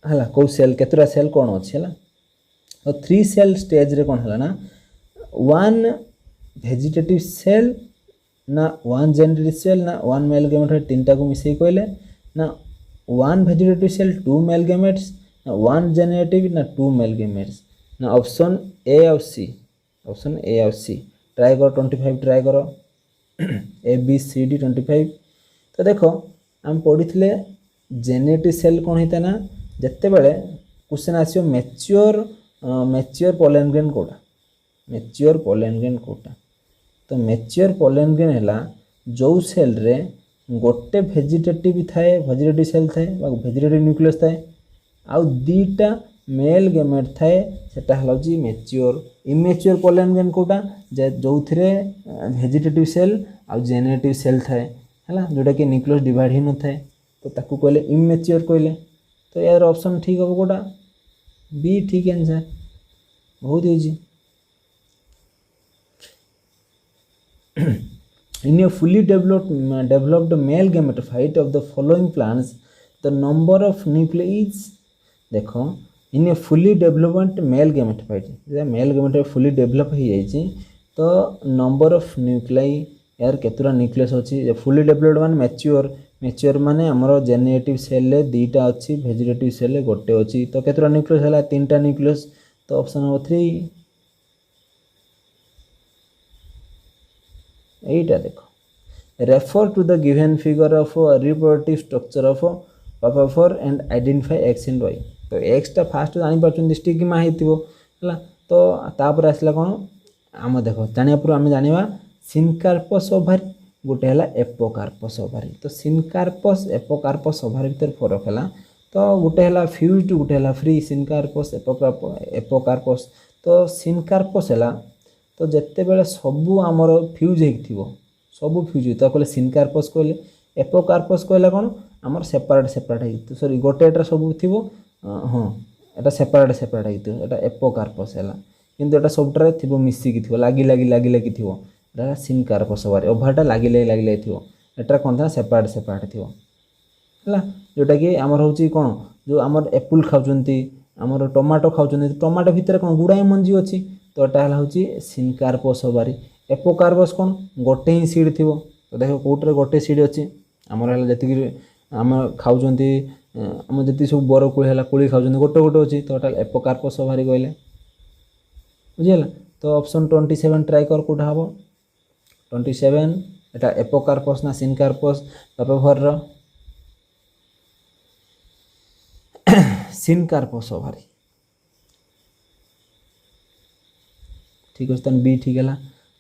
हला को सेल केतरा सेल कौन अच्छी है तो 3 सेल स्टेज रे कौन है ना 1 वेजिटेटिव सेल ना 1 जेनेटिव सेल ना 1 मेल गैमेट तीनटा को मिसई कहले ना 1 वेजिटेटिव सेल 2 मेल गैमेट्स ना 1 जेनेटिव ना 2 मेल गैमेट्स ना ऑप्शन ए और सी ट्राई करो 25 ट्राई करो ए बी सी डी 25 तो देखो हम पढ़ी जेनेटिव सेल कौन होता ना जिते बड़े क्वेश्चन आसो मैच्योर पोलेन ग्रेन कोटा तो मैच्योर पोलेन ग्रेन है जो सेल रे गोटे वेजिटेटिव थाए वेजिटेटिव सेल थाए वेजिटेटिव न्यूक्लियस थाए आउ दीटा मेल गैमेट थाए सेटा हलाउची mature immature pollen grain Kota जो थे वेजिटेटिव सेल आउ जेनेटिव सेल थाए है जोटा कि न्यूक्लियस डिवाइड ही न थाए तो ताकू कहले इमेच्योर कहले तो यार ऑप्शन ठीक हम कोटा बी ठीक आंसर बहुत easy in a fully developed male gametophyte of the following plants the number of nucleus is देखो in a fully development male gametophyte male gametophyte fully develop हो जाइए तो नंबर ऑफ न्यूक्लियाई यार केतुरा न्यूक्लियस अच्छी फुली डेवलप्ड मान मैच्योर माने हमर जेनेरेटिव सेल रे दुईटा अच्छी वेजिटेटिव सेल रे गोटे अच्छी तो केतुरा न्यूक्लियस है तीनटा न्यूक्लियस तो ऑप्शन नंबर 3 एटा देखो refer to the given figure of reproductive structure of पापाफोर and identify X and Y तो एक्स टा फास्ट जानी पार्छन स्टिग्मा हेतिबो हला तो तापर आसला कोन आम देखो जानिया पूर्व आम जानिबा सिनकार्पस ओभारी गोटे है एपोकार्पस ओभारी तो सिनकार्पस एपोकार्पस ओभारी भीतर फरक है तो गोटे है फ्यूज्ड गोटे है फ्री सिनकार्पस एपोकार्पस तो सिनकार्पस है तो जिते बेले सबू आमर फ्यूज हो सबू फ्यूज हो कहले सिनकार्पस कहले एपोकार्पस कहले कौन आमर सेपरेट सॉरी गोटे सब थी हाँ एटा सेपरेट होता एपोकार्पस है किंतु एटा सबटारे थी मिसिकी थी लगी थी एटा सिनकार्पस ओभारी ओभारटा लगी थी एटा कौन था सेपरेट थी है जोटा कि आमर हूँ कौन जो आमर एप्पल खाऊँच आमर टमाटो खाऊँ टमाटो भितर कौन गुड़ाए मंजी अच्छी तो यहाँ हूँ सिनकार्पस ओभारी एपोकार्पस कौन गोटे ही सीड थी तो देख कौटे गोटे सीड अच्छी आमर है जी आम खाऊँ आम जी सब बरकोड़ी है कोड़ी खाऊँ गोटे गोटे अच्छी तो यहाँ एपोकार्पस ओभारी कहले बुझीगला तो ऑप्शन 27 ट्राई कर कौटा हम 27 एटा एपोकार्पस ना सिनकार्पस पापाफोर सिनकार्पस ओभारी ठीक अच्छे बी ठीक है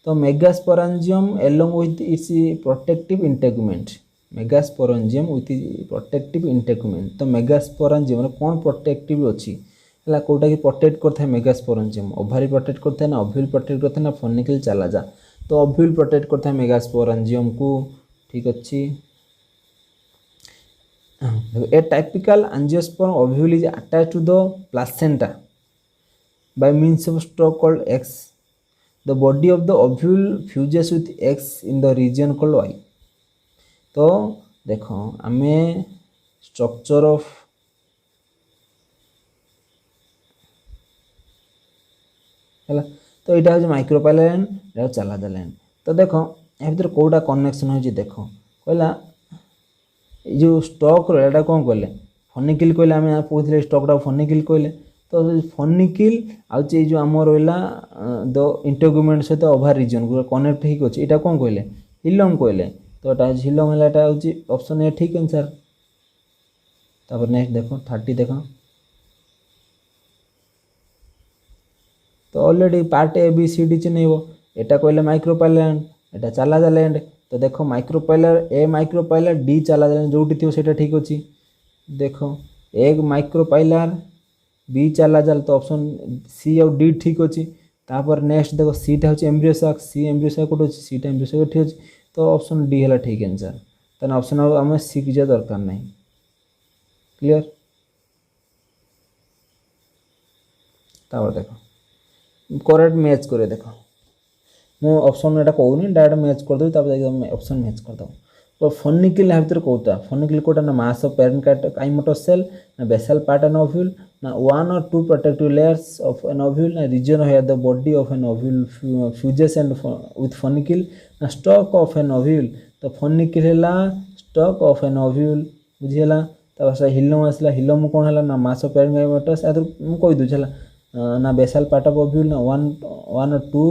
तो megasporangium along with its protective integument megasporangium with protective integument तो मेगास्पोरांजियम कौन प्रोटेक्टिव अच्छी है कौटा कि प्रोटेक्ट करता है मेगास्पोरांजियम ओभारी प्रोटेक्ट करता है ना ओव्यूल प्रोटेक्ट करता है ना फॉर्निकल चालाजा तो ओव्यूल प्रोटेक्ट करता है मेगास्पोरांजियम को ठीक अच्छी a typical angiosperm ovule is attached to the placenta by means of stalk called X. The body of the ovule fuses with X in the region called Y. तो देखो आमे स्ट्रक्चर ऑफ है तो यहाँ हूँ माइक्रोपाइला लैंड यहाँ चालाजा लैंड तो देखो या भर कौटा कनेक्शन हो देख कहला जो स्टॉक रहा कौन कहले फनिकिल कहले आम पूछे स्टॉकटा फनिकिल कहले तो फनिकिल आउे जो आम रहा द इंटेगुमेंट सहित ओभार रिजन कनेक्ट होती यहाँ कौन कहले हिलम कहले तो यहाँ हिलम है हूँ ऑप्शन ए ठीक आंसर तापर नेक्स्ट देखो 30 देखो तो already part A B C D चिन्ह यहाँ कहले माइक्रोपाइला लैंड यहाँ चालाजा लैंड तो देखो माइक्रोपाइलर ए माइक्रोपाइलर डी चालाजा लैंड जोटी थी से ठीक अच्छी देखो एक माइक्रोपाइलर बी चालाजा तो ऑप्शन सी और डी ठीक अच्छी तापर नेक्स्ट देखो सीटा हूँ एम्ब्रियो साक सी एम्ब्रियो साक कौट अच्छी सीटा एम्ब्रियो साक ठीक अच्छी तो ऑप्शन डी है ठीक आंसर तेना ऑप्शन आम सीखी जा दरकार नहीं क्लियर तापर देखो करेक्ट मैच करे देखो मु ऑप्शन एटा कहूनी डायरेक्ट मैच कर देबी ऑप्शन मैच कर दो तो फनिकिल या भर कौटा फनिकिल कौटा ना mass of parenchymatous cell ना बेसल पार्ट एन ओव्यूल ना 1 or 2 protective layers of an ovule ना region where the body of an ovule fuses and with funicle ना स्टॉक ऑफ एन ओव्यूल तो फनिकिल है स्टॉक ऑफ एन ओव्यूल बुझीगला तापर हिलम आसला हिलम कौन है ना मास ऑफ पेरेंट काइमोटस मुझे कहीदे ना बेसल पार्ट ऑफ ओव्यूल ना 1 or 2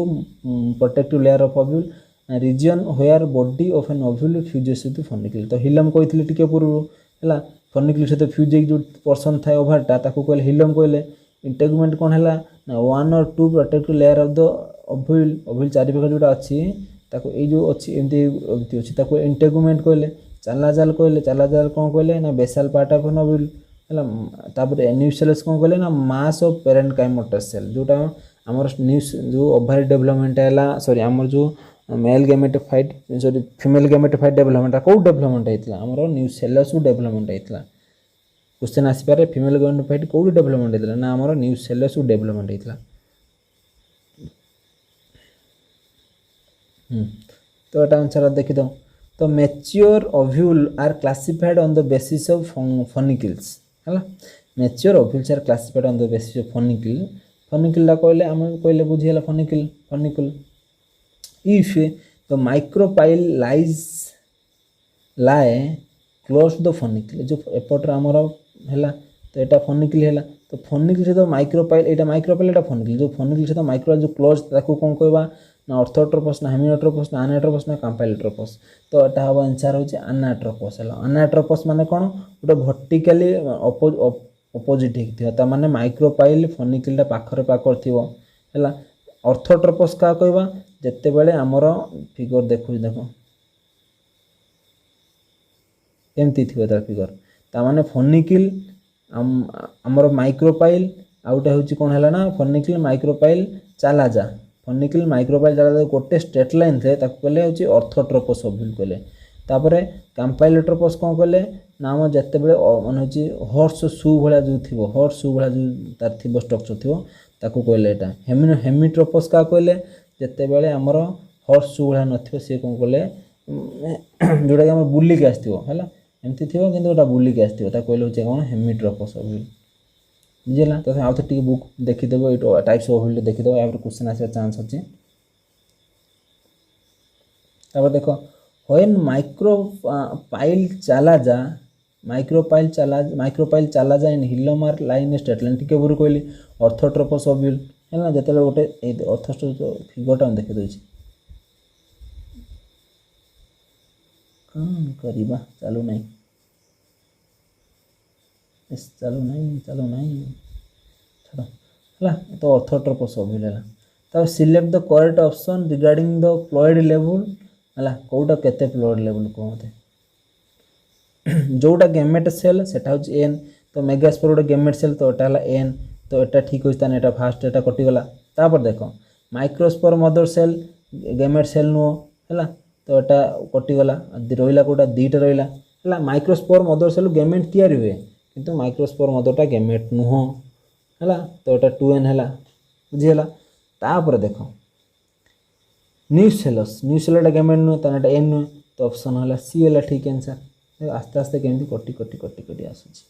protective layer of ovule region where body of an ovule fuses with funicle तो हिलम कही टी पूर्व है फनिकिल सहित फ्यूज जो पर्सन थाए ओभारटा कहले हिलम कहले इंटेगुमेंट कौन है ना 1 or 2 protective layer of the ovule चारिपाख जोटा अच्छी जो अच्छी एमती अच्छी इंटेगुमेंट कहले चालाजाल कौन कहले ना basal part of an ovule है न्यूसेल्स कौन कहले ना mass of parenchymatous cell जोटा आमर न्यूज जो ओभारी डेवलपमेंट है सॉरी आमर जो mail gametophyte sorry female gametophyte development कौ डेवलपमेंट होता है आमर न्यूसेलस डेवलपमेंट होता question आसपारे female gametophyte Kaut development होता ना आमर न्यूसेलस डेवलपमेंट होता तो यहाँ आंसर देखीद तो mature ovule are classified on the basis of funicles है mature ovules are classified on the basis of funicle कहले आम कहले बुझीगला funicle if the micropyle lie close the funicle जो एपटर आमर है तो यहाँ फनिकल है तो फनिकल सहित माइक्रोपाइल यहाँ माइक्रोपाइल यहाँ फनिकल जो फनिकल सहित माइक्रोपाइल जो क्लोज ताकू कौन कहवा ना ऑर्थोट्रोपस ना हेमियोट्रोपस ना अनाट्रोपस ना काम्पाइलोट्रोपस तो यहाँ हम आंसर होची अनाट्रोपस है अनाट्रोपस माने कौन गोटे भर्टिकाली अपोजिट होता माने माइक्रोपाइल फनिकल पाखरे पाखर थी है ऑर्थोट्रोपस क्या कहवा जिते बड़े आमर फिगर देखो देख एमती थी तार फिगर ताने फनिकल आमर माइक्रोपाइल आउटा हूँ कौन है ना फनिकल माइक्रोपाइल चालाजा फनिकल माइक्रोपाइल चालाजा गोटे स्ट्रेट लाइन थे कहले हूँ ऑर्थोट्रोपस ओव्यूल कहले तापर काम्पाइलोट्रोपस कौन कहले ना आम जिते बड़े मान हूँ हॉर्स शू भाया जो थी हॉर्स शू भाया जो तार थी स्ट्रक्चर थी ताकू कहले यहाँ हेमिट्रोपस क्या कहले जिते बड़े आमर हॉर्स शू भाया न सी कौन कहले जोटा कि आम बुलिक आसो है एमती थी कि गोटा बुलिक आसो कहले हूँ कौन हेमिट्रोपस ओव्यूल बुझेगा तो आउ थे बुक देखीदेव ये टाइप्स ऑफ ओव्यूल देखीदेव यहाँ क्वेश्चन आसार चांस अच्छे तापर देख व्हेन माइक्रोपाइल चालाजा इन हिलोमार लाइन स्ट्रेट लाइन टिके पूर्व कहली ऑर्थोट्रोपस ओव्यूल है जो गोटे ऑर्थोस्ट्रो फिगरटा देखीदे कौन करवा चलू ना चलू ना छाड़ है तो ऑर्थोट्रोपस ओव्यूल है तब select the correct option regarding the fluid level है कौटा केते फ्लूइड लेवल कहते जोटा गेमेट सेल सेटा हूँ एन तो मेगास्पोर गोटे गेमेट सेल तो यहाँ एन तो यहाँ ठीक हो यहाँ फास्ट यहाँ कटिगला तापर देख microspore mother cell gamete cell नुह है तो यहाँ कटिगला रहा कौटा दीटा रहा है माइक्रोस्पोर मदर सेल गेमेट तैयारी हुए किंतु माइक्रोस्पोर मदरटा गेमेट नुह है तो यहाँ 2n है बुझीगला तापर देख न्यूसेलटा गेमेट नुहे तो यहाँ एन नुहे तो ऑप्शन है सी है ठीक आंसर आस्ते आस्ते केमती कटि कटि कटि कटि आसूची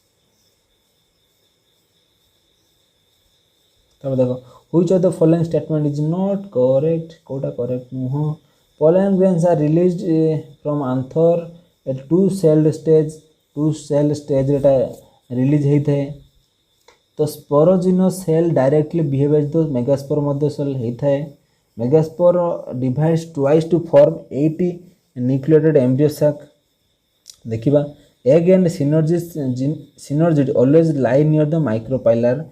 तब देख which of the following statement is not correct कोटा करेक्ट नुह pollen grains are released from anther at two cell stage रे रिलीज होता है तो sporogenous cell directly behave as the megaspore मध्य सेल होता है megaspore divides twice to form 80 nucleated embryo sac देखिबा egg and synergid always lie near the micropylar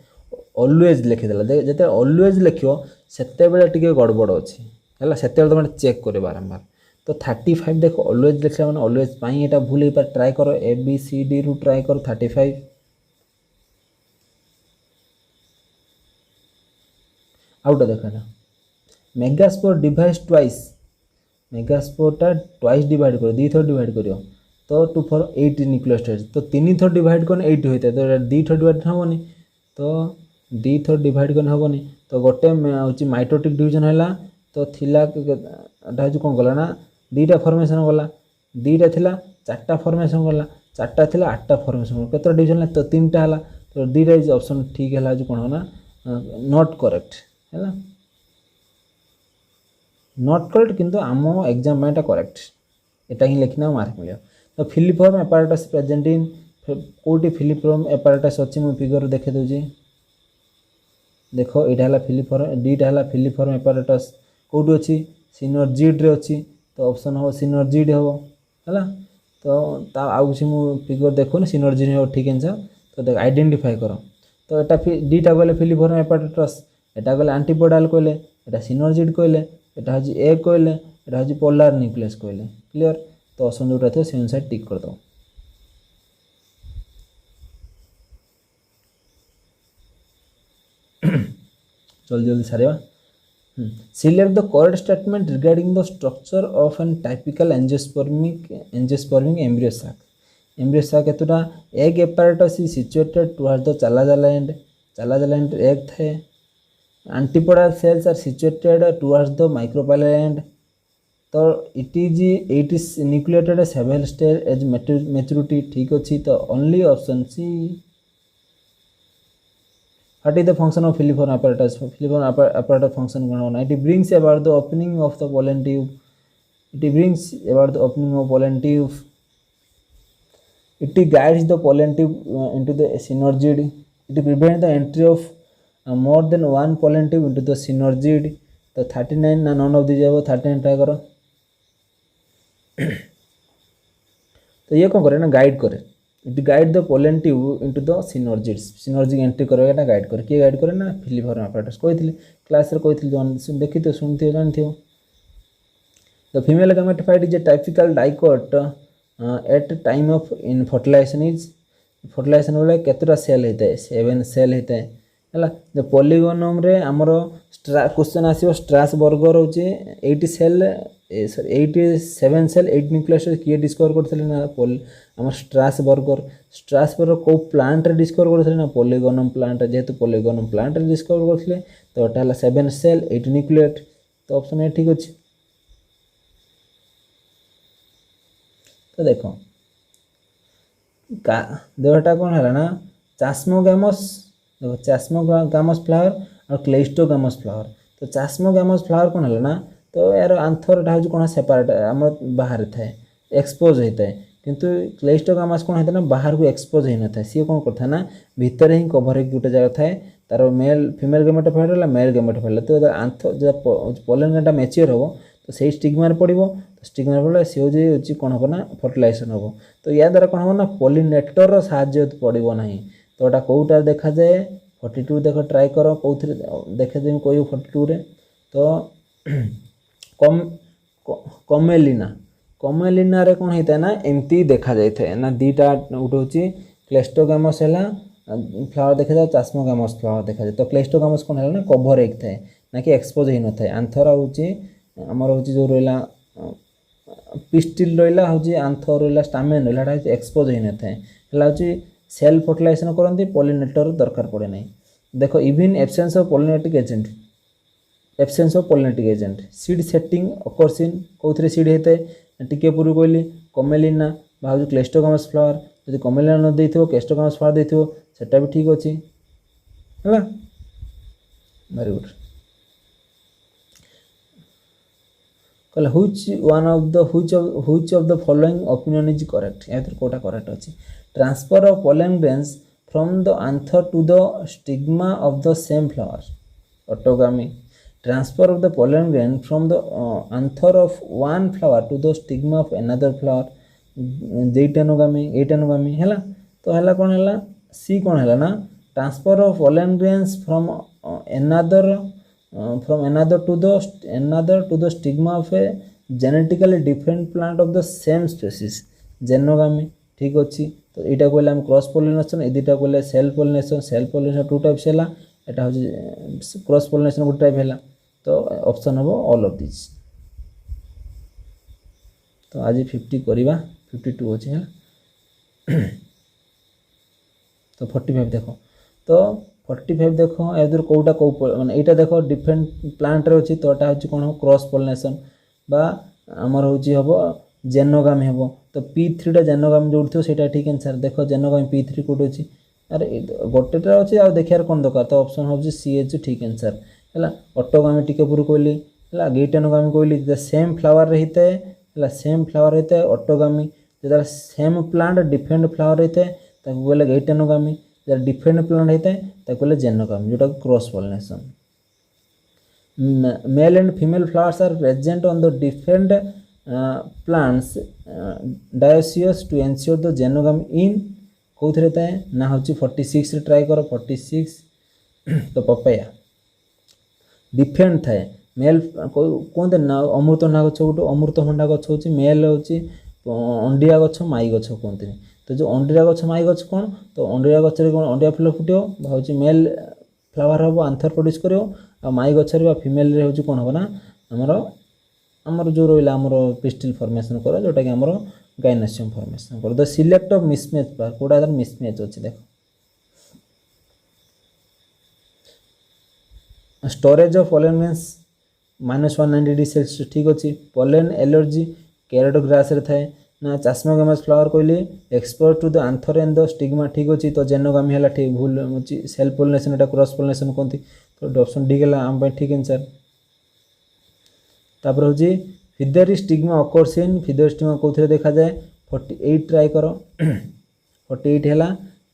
always लिखिदेला जते ऑलवेज लिखियो सेते बेले टिके गड़बड़ अछि है से तुम चेक कर बारंबार तो 35 देख ऑलवेज लिखला मैंने ऑलवेज यहाँ भूल हो पारे ट्राए कर ए बी सी डी रु ट्राए कर 35 आउटा देखा मेगास्पोर डिवाइस ट्वाइस मेगास्पोरटा ट्वाइस डिवाइड कर दी थर डिवाइड कर तो 2 4 8 न्यूक्लियर स्टेज तो 3 थर डिवाइड कर 8 होता है तो 2 थर डिवाइड हेनी तो 2 थर डिवाइड कर हेनी तो गोटे हूँ माइटोटिक डिविजन है तो थिला हूँ कौन गला ना 2टा फॉर्मेशन गला 2टा थिला 4टा फॉर्मेशन गला 4टा थिला 8टा फॉर्मेशन केत डिविजन तो 3टा है तो 2टा इज ऑप्शन ठीक है जो कौन ना नॉट करेक्ट है नॉट करेक्ट किंतु आम एग्जाम में करेक्ट यहाँ ही लिखना मार्क मिले तो filiform apparatus present in कौटी filiform apparatus अच्छी मुझे फिगर देखे दूसरी देख यहाँ है फिलिफॉर्म 2टा है फिलिफॉर्म एपारेटस कौटी अच्छी सिनर्जिड रे अच्छी तो ऑप्शन हम सिनर्जिड हम है तो आउ किसी फिगर देखुनी सिनर्जिड हो ठीक आंसर तो देख आइडेंटिफाई कर तो यहाँ 2टा कहले फिलिफॉर्म एपारेटस यहाँ कहले आंटीपोडाल कहले यहाँ सिनर्जिड कहले यहाँ हूँ ए कहले यहाँ हूँ पोलार न्यूक्लियस कहले क्लियर तो ऑप्शन जोटा थी से अनुसार टिक कर दो जल्दी जल्दी सारे select the correct statement regarding the structure of an typical angiospermic embryo sac एतुटा egg apparatus is situated towards the chalaza end egg the antipodal cells are situated towards the micropylar end तो it is nucleated several stage as maturity ठीक अच्छी तो only option C What is the function of filiform apparatus? Filiform apparatus function कौन? It brings about the opening of the pollen tube. It brings about the opening of pollen tube. It guides the pollen tube into the synergid. It prevents the entry of more than one pollen tube into the synergid. तो 39 ना none of these है वो 39 ट्राई करो. तो ये कौन करे ना गाइड करे. It guide the pollen tube into the synergids. Synergic entry करेगा ना गाइड करे. किए गाइड करे ना फिलिफॉर्म apparatus कही क्लास रे कही जो देखी तो सुनती जानती. The female gametophyte is a typical dicot at time of in fertilization is. Fertilization बेले केतटा सेल होता है 7 सेल होता है है. जो पॉलीगोनम रे आमर क्वेश्चन आसो स्ट्रासबर्गर हूँ 80 सेल 87 सेल 8 न्यूक्लियस किए डिस्कवर करते ना आम स्ट्रासबर्गर कौ प्लांट रे डिस्कवर करते ना पॉलीगोनम प्लांट जेहेतु पॉलीगोनम प्लांट रे डिस्कवर करते तो एटा 7 सेल 8 न्यूक्लियट. तो ऑप्शन ए ठीक अच्छे. तो देख देवटा कौन है ना चास्मोगैमस. देखो चास्मोगैमस फ्लावर और क्लेस्टोगैमस फ्लावर. तो चास्मोगैमस फ्लावर कौन है ना तो यार आंथरटा हूँ कौन सेपरेट आम बाहर थाए एक्सपोज होता है. किंतु क्लेस्टोगैमस कौन होता है ना बाहर को एक्सपोज हो ना सी कौन करता है ना भितर ही कभर गोटे जगह थाए तार मेल फीमेल गैमेटोफाइट है मेल गैमेटोफाइट. तो आंथ जो पोलन ग्लैंड मैच्योर हम तो सही स्टिग्मा पड़ो. तो स्टिग्मा पड़े सी हूँ कौन हम ना फर्टिलाइजेशन हम. तो या द्वारा कौन हम ना पॉलिनेटर साहाय्य पड़ो ना. तो यहाँ कौटा देखा जाए 42 देख ट्राए कर कौ देखे देवी कह 42 रे. तो कमेलिना कमेलिना रे कौन होता है ना एमती देखा जाए ना दीटा गोटे हूँ क्लेस्टोगैमस है फ्लावर देखा जाए चास्मोगैमस फ्लावर देखा जाए. तो क्लेस्टोगैमस कौन है ना कभर एक थाए ना कि एक्सपोज हो न थाए. आंथर हूँ आमर हूँ जो रहा पिस्टिल रहा हूँ आंथर रहा स्टामेन रहा एक्सपोज हो न थाए हूँ सेल फर्टिलाइजेशन करती पॉलिनेटर दरकार पड़े ना. देखो even absence of pollinating agent seed setting occurs in कौन सीड होता है टिके पूर्व कहली कमेलिना भाव क्लेस्टोगैमस फ्लावर. जब कमेलिना न दे क्लेस्टोगैमस फ्लावर दे सेटा भी ठीक अच्छे है. Very good. कहले which of the following opinion is correct. या कोटा करेक्ट अच्छे. Transfer of pollen grains from the anther to the stigma of the same flower autogamy. Transfer of the pollen grain from the anther of one flower to the stigma of another flower geitonogamy है. तो है कौन है सी कौन है ना transfer of pollen grains from another to the stigma of a genetically different plant of the same species जेनोगामी. ठीक अच्छी. तो यहाँ कहले आम क्रॉस पॉलिनेशन ए दुटा कहले सेल पॉलिनेशन टू टाइप्स है. यहाँ हूँ क्रॉस पॉलिनेशन गोटे टाइप है. तो ऑप्शन हम ऑल ऑफ दिस. तो आज 50 करवा 52 अच्छे है. तो 45 देख. तो 45 देख ए कौटा कौ माने यहाँ देख डिफरेंट प्लांट रे अच्छी. तो यहाँ हूँ कौन हम क्रॉस पॉलिनेशन बा आमर हूँ हम जेनोगामी हम. तो P3 जेनोगामी जो थो से ठीक आंसर. देख जेनोगामी P3 कौट अच्छी. अरे गोटेटा अच्छे आ देखार कौन दरकार. तो ऑप्शन हूँ CH ठीक आंसर है. ऑटोगामी टिके पूर्व कहली है गेटेनोगामी कहली सेम फ्लावर रहता है सेम फ्लावर रहता है ऑटोगामी. जो सेम प्लांट डिफरेंट फ्लावर रहता है कहले गेटेनोगामी. जब डिफरेंट प्लांट होता है कहले जेनोगामी जोटा cross pollination. Male and female flowers are present on the different plants dioecious to ensure the xenogamy in कौन रहता है ना हूँ 46 रे ट्राई करो 46. तो पपाया डिफरेंट थाए मेल कहते ना अमृतभंडा गछ गोटे अमृतभंडा गछ हूँ मेल हूँ अंडिया गछ माई गछ कहते. तो जो अंडिया गछ माई गछ कौन तो अंडिया गछ कौन अंडिया फुल फुटो हूँ मेल फ्लावर हम आंथर प्रोड्यूस कर माई गचर फिमेल हूँ कौन हम ना आमर जो रहा आमर पिस्टिल फॉर्मेशन कर जोटा कि आमर गाइनोसियम फॉर्मेशन कर. The select of mismatch pair कौटा मिसमैच अच्छे. देख storage of pollen grains -190 degree Celsius ठीक अच्छे. पोलन एलर्जी कैरेट ग्रास रे थाए ना चास्मोगामास फ्लावर कहली expose to the anther and the stigma ठीक अच्छी तो जेनोगामी है ठीक भूल अच्छी सेल्फ पोलिनेशन एटा क्रॉस पोलिनेशन कहते तो ऑप्शन डी गला आम ठीक आंसर तापर हूँ फिदेरी स्टिग्मा अकर्स इन फिदेरी स्टिग्मा कौन देखा जाए 48 ट्राए कर 48 है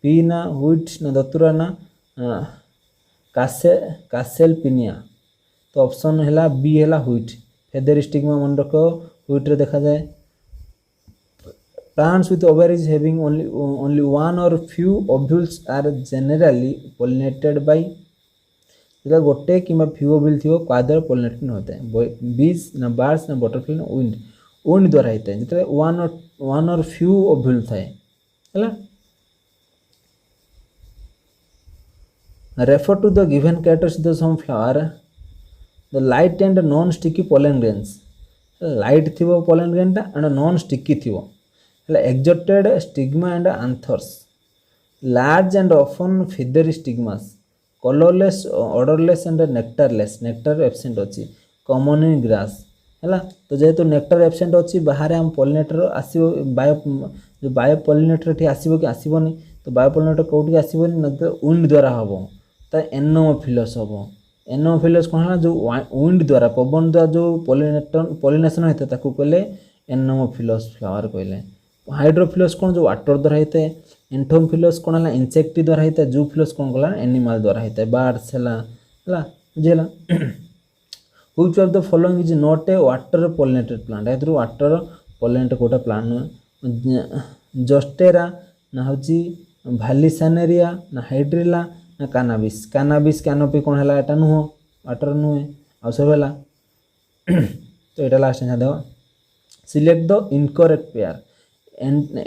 पी ना व्हिट ना दतुरा ना कासेलपिनिया तो ऑप्शन है बी है व्हिट फेदर स्टिग्मा मन रख व्हिट रे देखा जाए plants with ovaries having only one or few ovules are generally pollinated by इधर गोटे कि फ्यू ओव्यूल थी क्या द्वारा पोलिनेटेड होता है बीज ना बार्ड्स ना बटरफ्लाई ना विंड विंड द्वारा होता है जो वन और फ्यू ओव्यूल थाए है refer to the given characteristics of some flower the light and non sticky pollen grains light थी pollen grain टा and non sticky थी exerted stigma and anthers large and often feathery stigmas colorless odorless and nectarless nectar absent अच्छी common in grass है तो जेहेतु नेक्टर एब्सेंट अच्छी बाहर आम पॉलिनेटर आसो बायो जो बायो पॉलिनेटर ठी आसो कि आसबनी तो बायो पॉलिनेटर कौटी आसबनी ना तो विंड द्वारा हम तो एनोमोफिलस हम एनोमोफिलस कौन है जो विंड द्वारा पवन द्वारा जो पॉलिनेशन होता है कहले एनोमोफिलस फ्लावर कहले हाइड्रोफिलस कौन जो वाटर द्वारा होता है एंथोमोफिलस कौन है इंसेक्ट द्वारा होता है जूफिलस कौन कला एनिमल द्वारा होता है बर्ड्स है बुझेगा which of the following is not a water pollinated plant a water pollinated कोटा प्लांट नुहे जस्टेरा ना हूँ भालिसानेरिया ना हाइड्रिला ना कानाबिस कानाबिस कैनोपी कौन है एटा नुह वाटर नुहे आ सब है तो ये लास्ट आंसर देव select the incorrect pair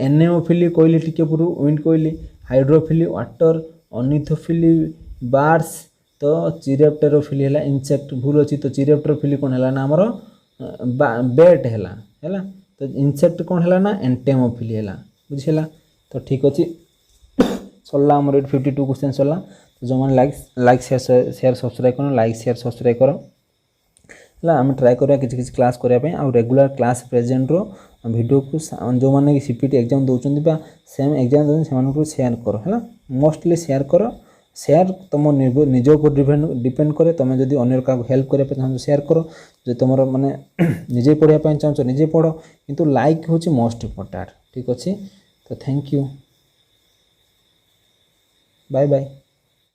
anemophily कहली टिके पूर्व विंड कहली हाइड्रोफिली वाटर ऑर्निथोफिली बार्ड्स तो चिरेप्टेरोफिली है इंसेक्ट भूल अच्छी तो चिरेप्टेरोफिली कौन है ना आमर बेट है तो इंसेक्ट कौन है ना एंटेमोफिली है बुझेगा तो ठीक अच्छे सरला आमर 52 क्वेश्चन सरला तो जो मैंने लाइक शेयर सब्सक्राइब कर लाइक शेयर सब्सक्राइब कर आम ट्राए करा किसी क्लास करने आ रेगुलर क्लास प्रेजेंट रो वीडियो को जो मैंने सीपीटी एग्जाम दौरान सेम एग्जाम से शेयर कर है मोस्टली शेयर कर शेयर तुम निज डिपेंड करे तुम जब अन्य क्या हेल्प करने चाहो शेयर कर जो तुम माने निजे पढ़ाई चाहो निजे पढ़ किंतु लाइक हूँ मोस्ट इम्पोर्टेंट ठीक अच्छे तो थैंक यू बाय बाय।